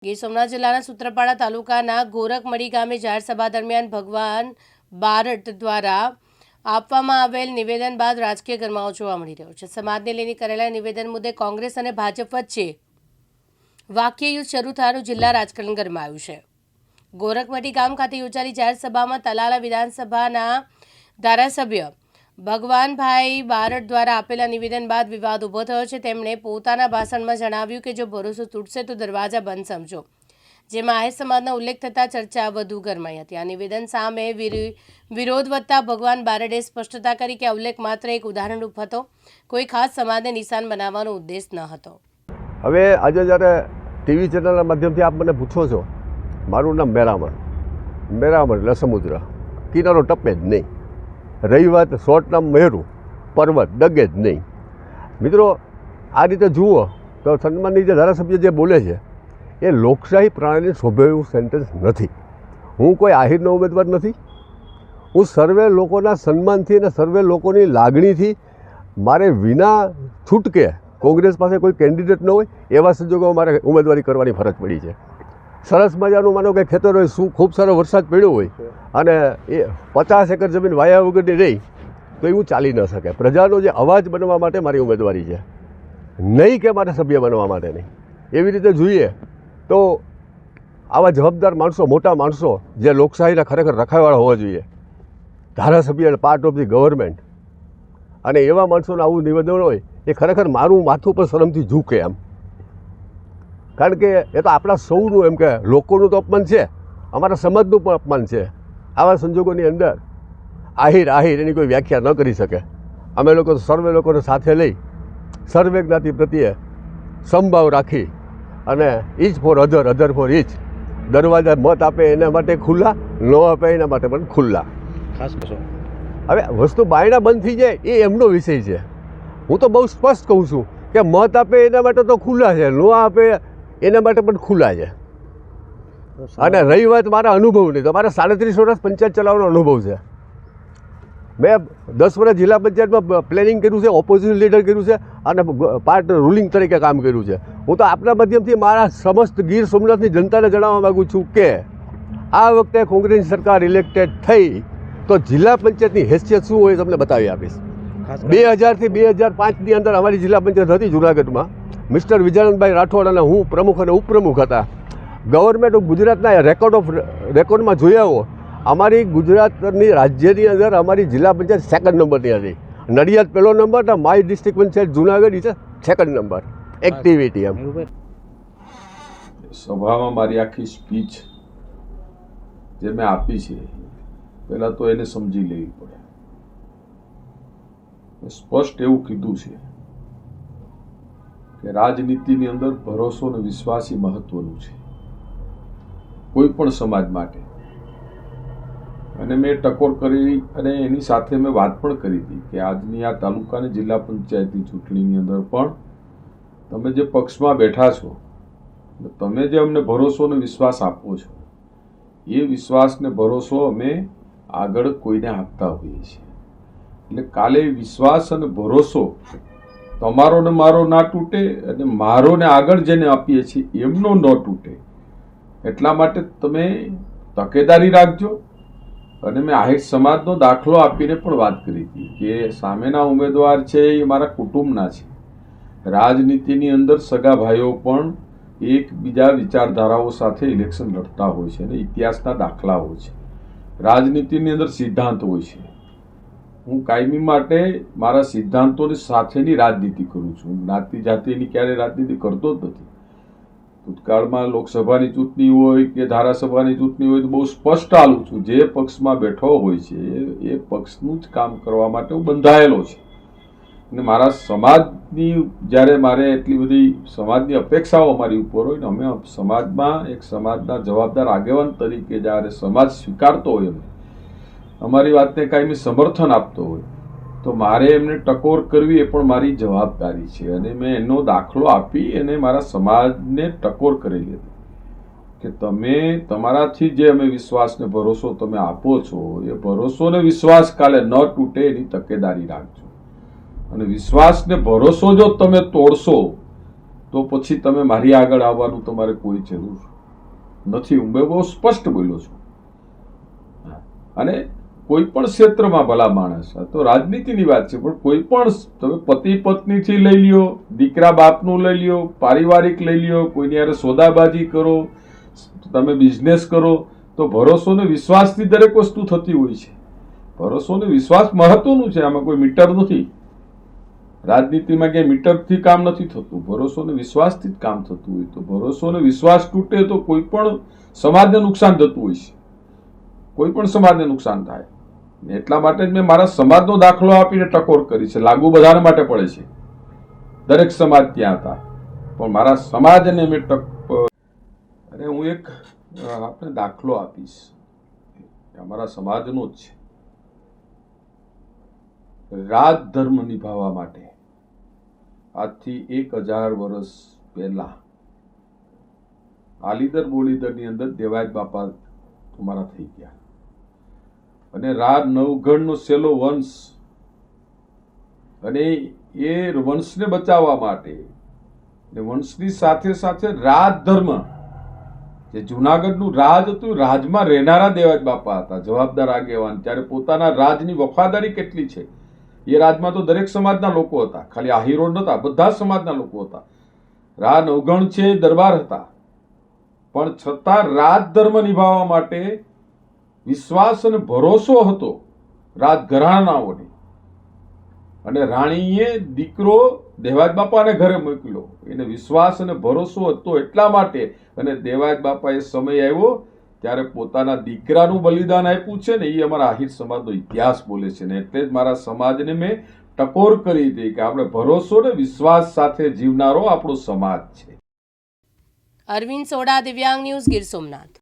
ગીર સોમનાથ જિલ્લાના સૂત્રાપાડા તાલુકાના ગોરખમડી ગામે જાહેર સભા દરમિયાન ભગવાન બારડ દ્વારા આપવામાં આવેલ નિવેદન બાદ રાજકીય ગરમાવો જોવા મળી રહ્યો છે। સમાજને લઈને કરેલા નિવેદન મુદ્દે કોંગ્રેસ અને ભાજપ વચ્ચે વાક્યયુદ્ધ શરૂ થવાનું જિલ્લા રાજકારણ ગરમાયું છે। ગોરખમડી ગામ ખાતે યોજાયેલી જાહેર સભામાં તલાલા વિધાનસભાના ધારાસભ્ય ભગવાનભાઈ બારડ દ્વારા આપેલા નિવેદન બાદ વિવાદ ઊભો થયો છે। તેમણે પોતાના ભાષણમાં જણાવ્યું કે જો ભરોસો તૂટશે તો દરવાજા બંધ સમજો, જેમાં આહિર સમાજનો ઉલ્લેખ થતાં ચર્ચા વધુ ગરમાઈ હતી। આ નિવેદન સામે વિરોધ વધતા ભગવાન બારડે સ્પષ્ટતા કરી કે આ ઉલ્લેખ માત્ર એક ઉદાહરણરૂપ હતો, કોઈ ખાસ સમાજને નિશાન બનાવવાનો ઉદ્દેશ ન હતો। હવે આજે જ્યારે ટીવી ચેનલના માધ્યમથી આપ મને પૂછો છો, મારું નામ મેરામણ એટલે સમુદ્ર કિનારો ટપે જ નહીં, રહી વાત શોર્ટ નામ મેરું પર્વત ડગે જ નહીં। મિત્રો, આ રીતે જુઓ તો સન્માનની જે ધારાસભ્ય જે બોલે છે એ લોકશાહી પ્રણાલીને શોભે એવું સેન્ટેન્સ નથી। હું કોઈ આહિરનો ઉમેદવાર નથી, હું સર્વે લોકોના સન્માનથી અને સર્વે લોકોની લાગણીથી મારે વિના છૂટકે કોંગ્રેસ પાસે કોઈ કેન્ડિડેટ ન હોય એવા સંજોગોમાં મારે ઉમેદવારી કરવાની ફરજ પડી છે। સરસ મજાનું માનો કે ખેતર હોય, ખૂબ સારો વરસાદ પડ્યો હોય અને એ 50 એકર જમીન વાયા વગરની રહી તો એવું ચાલી ન શકે। પ્રજાનો જે અવાજ બનવા માટે મારી ઉમેદવારી છે, નહીં કે મારે સભ્ય બનવા માટે નહીં। એવી રીતે જોઈએ તો આવા જવાબદાર માણસો, મોટા માણસો જે લોકશાહીના ખરેખર રખાવાળા હોવા જોઈએ, ધારાસભ્ય પાર્ટ ઓફ ધી ગવર્મેન્ટ, અને એવા માણસોનું આવું નિવેદન હોય એ ખરેખર મારું માથું પર શરમથી ઝૂકે એમ। કારણ કે એ તો આપણા સૌનું એમ કે લોકોનું તો અપમાન છે, અમારા સમાજનું પણ અપમાન છે। આવા સંજોગોની અંદર આહિર એની કોઈ વ્યાખ્યા ન કરી શકે। અમે લોકો સર્વે લોકોને સાથે લઈ સર્વે જ્ઞાતિ પ્રત્યે સમભાવ રાખી અને each for other for each, દરવાજા મત આપે એના માટે ખુલ્લા, ન આપે એના માટે પણ ખુલ્લા। ખાસ કશો હવે વસ્તુ બાયણા બંધ થઈ જાય એ એમનો વિષય છે। હું તો બહુ સ્પષ્ટ કહું છું કે મત આપે એના માટે તો ખુલ્લા છે, ન આપે એના માટે પણ ખુલ્લા છે। અને રહી વાત મારા અનુભવની, તો મારા 37 વર્ષ પંચાયત ચલાવવાનો અનુભવ છે। મેં 10 વર્ષ જિલ્લા પંચાયતમાં પ્લેનિંગ કર્યું છે, ઓપોઝિશન લીડર કર્યું છે અને પાર્ટ રૂલિંગ તરીકે કામ કર્યું છે। હું તો આપણા માધ્યમથી મારા સમસ્ત ગીર સોમનાથની જનતાને જણાવવા માગું છું કે આ વખતે કોંગ્રેસની સરકાર ઇલેક્ટેડ થઈ તો જિલ્લા પંચાયતની હેસિયત શું હોય તમને બતાવી આપીશ। 2000 થી 2005ની અંદર અમારી જિલ્લા પંચાયત હતી જૂનાગઢમાં, મિસ્ટર વિજયાનંદભાઈ રાઠોડ અને હું પ્રમુખ અને ઉપપ્રમુખ હતા। ગવર્મેન્ટ ઓફ ગુજરાતના રેકોર્ડમાં જોઈ આવો, અમારી ગુજરાતની રાજ્યની અંદર અમારી જિલ્લા પંચાયત 2nd નંબરની હતી। નડિયાદ પહેલો નંબર ને માય ડિસ્ટ્રિક્ટ પંચાયત જૂનાગઢ છે 2nd નંબર એક્ટિવિટી એમ। સભામાં મારી આખી સ્પીચ જે મેં આપી છે, પહેલાં તો એને સમજી લેવી પડે। સ્પષ્ટ એવું કીધું છે કે રાજનીતિની અંદર ભરોસો અને વિશ્વાસ એ મહત્વનું છે કોઈ પણ સમાજ માટે। અને મેં ટકોર કરી અને એની સાથે મેં વાત પણ કરી હતી કે આજની આ તાલુકા અને જિલ્લા પંચાયતની ચૂંટણીની અંદર પણ તમે જે પક્ષમાં બેઠા છો, તમે જે અમને ભરોસો અને વિશ્વાસ આપો છો, એ વિશ્વાસ ને ભરોસો અમે આગળ કોઈને આપતા હોઈએ છીએ। એટલે કાલે વિશ્વાસ અને ભરોસો તમારો ને મારો ના તૂટે અને મારો ને આગળ જેને આપીએ છીએ એમનો ન તૂટે, એટલા માટે તમે તકેદારી રાખજો। અને મેં આહિર સમાજનો દાખલો આપીને પણ વાત કરી હતી કે સામેના ઉમેદવાર છે એ મારા કુટુંબના છે। રાજનીતિની અંદર સગા ભાઈઓ પણ એકબીજા વિચારધારાઓ સાથે ઇલેક્શન લડતા હોય છે અને ઇતિહાસના દાખલાઓ છે। રાજનીતિની અંદર સિદ્ધાંત હોય છે। હું કાયમી માટે મારા સિદ્ધાંતોની સાથેની રાજનીતિ કરું છું, જ્ઞાતિ જાતિની ક્યારે રાજનીતિ કરતો જ નથી। ભૂતકાળમાં લોકસભાની ચૂંટણી હોય કે ધારાસભાની ચૂંટણી હોય તો બહુ સ્પષ્ટ હાલું છું, જે પક્ષમાં બેઠો હોય છે એ પક્ષનું જ કામ કરવા માટે હું બંધાયેલો છે। અને મારા સમાજની જ્યારે મારે એટલી બધી સમાજની અપેક્ષાઓ અમારી ઉપર હોય ને, અમે સમાજમાં એક સમાજના જવાબદાર આગેવાન તરીકે જ્યારે સમાજ સ્વીકારતો હોય, અમારી વાતને કાયમી સમર્થન આપતો હોય, તો મારે એમને ટકોર કરવી એ પણ મારી જવાબદારી છે। અને મેં એનો દાખલો આપી અને મારા સમાજને ટકોર કરેલી હતી કે તમે તમારાથી જે અમે વિશ્વાસ ને ભરોસો તમે આપો છો, એ ભરોસો ને વિશ્વાસ કાલે ન તૂટે એની તકેદારી રાખજો। અને વિશ્વાસ ને ભરોસો જો તમે તોડશો તો પછી તમે મારી આગળ આવવાનું તમારે કોઈ જરૂર નથી. હું બહુ સ્પષ્ટ બોલ્યો છું. અને કોઈ પણ ક્ષેત્રમાં ભલા માણસ, આ તો રાજનીતિની વાત છે, પણ કોઈ પણ તમે પતિ પત્નીથી લઈ લ્યો, દીકરા બાપનું લઈ લ્યો, પારિવારિક લઈ લ્યો, કોઈની હારે સોદાબાજી કરો, તમે બિઝનેસ કરો, તો ભરોસો ને વિશ્વાસથી દરેક વસ્તુ થતી હોય છે. ભરોસો ને વિશ્વાસ મહત્વનું છે, આમાં કોઈ મીટર નથી. રાજનીતિમાં ક્યાંય મીટરથી કામ નથી થતું, ભરોસો ને વિશ્વાસથી જ કામ થતું હોય. તો ભરોસો ને વિશ્વાસ તૂટે તો કોઈ પણ સમાજને નુકસાન થતું હોય છે, કોઈ પણ સમાજને નુકસાન થાય. એટલા માટે જ મેં મારા સમાજનો દાખલો આપીને ટકોર કરી છે. લાગુ બધાને માટે પડે છે, દરેક સમાજ ત્યાં હતા, પણ મારા સમાજને મેં અને હું એક આપણે દાખલો આપીશ, અમારા સમાજનો જ છે. રાજધર્મ નિભાવવા માટે આજથી 1000 વર્ષ પહેલા આલીદર બોલીદરની અંદર દેવાયત બાપા અમારા થઈ ગયા. અને રાજ નવગણનો છેલ્લો વંશ, અને એ વંશને બચાવવા માટે વંશની સાથે સાથે રાજધર્મ, જે જુનાગઢનું રાજ હતું, રાજમાં રહેનારા દેવાયત બાપા હતા, જવાબદાર આગેવાન. ત્યારે પોતાના રાજની વફાદારી કેટલી છે. એ રાજમાં તો દરેક સમાજના લોકો હતા, ખાલી આહીરો નતા, બધા સમાજના લોકો હતા. રા નવગણ છે, દરબાર હતા, પણ છતાં રાજધર્મ નિભાવવા માટે વિશ્વાસ અને ભરોસો હતો રાજઘરાણાઓને. અને રાણીએ દીકરો દેવાયત બાપાને ઘરે મોકલ્યો, એને વિશ્વાસ અને ભરોસો હતો એટલા માટે. અને દેવાયત બાપાએ સમય આવ્યો ત્યારે પોતાના દીકરાનું બલિદાન આપ્યું છે ને, એ અમારા આહિર સમાજનો ઇતિહાસ બોલે છે. ને એટલે જ મારા સમાજને મેં ટકોર કરી હતી કે આપણે ભરોસો ને વિશ્વાસ સાથે જીવનારો આપણો સમાજ છે. અરવિંદ સોડા, દિવ્યાંગ ન્યૂઝ, ગીર સોમનાથ.